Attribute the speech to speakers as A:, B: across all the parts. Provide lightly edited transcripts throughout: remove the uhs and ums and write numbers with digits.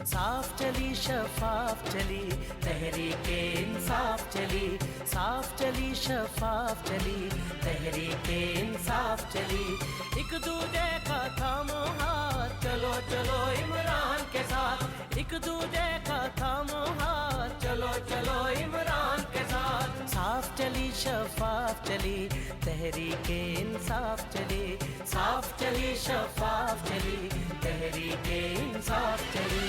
A: साफ चली शफाफ चली तहरीके इंसाफ चली, साफ चली शफाफ चली तहरीके इंसाफ चली। एक दूजे का थामो हाथ, चलो चलो इमरान के साथ। एक दूजे का थामो हाथ, चलो चलो इमरान के साथ। साफ चली शफाफ चली तहरीके इंसाफ चली, साफ चली शफाफ चली तहरीके इंसाफ चली।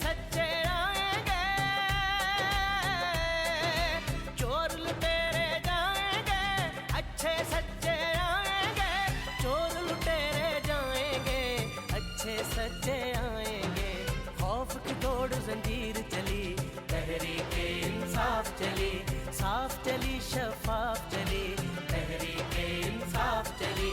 A: सच्चे आएंगे, चोर लुटेरे जाएंगे, अच्छे सच्चे आएंगे। चोर लुटेरे जाएंगे, अच्छे सच्चे आएंगे। खौफ की दौड़ जंजीर चली तहरीके इंसाफ चली, साफ चली शफाफ चली तहरीके इंसाफ चली।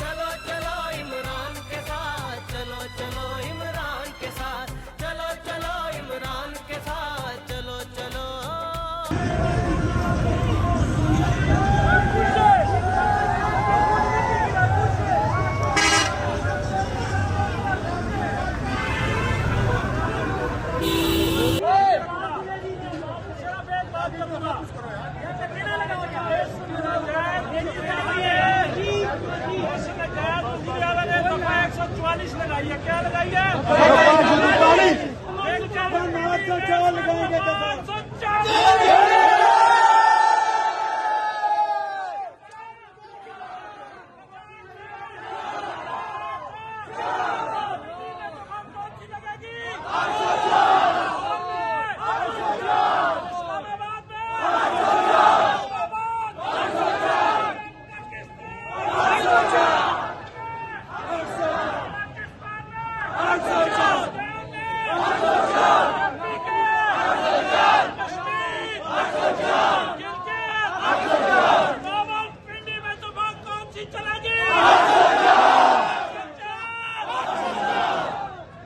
A: चलो चलो इमरान के साथ, चलो चलो इमरान के साथ, चलो चलो इमरान के साथ, चलो चलो। लगाइए, क्या लगाइए? 144 लगाएंगे।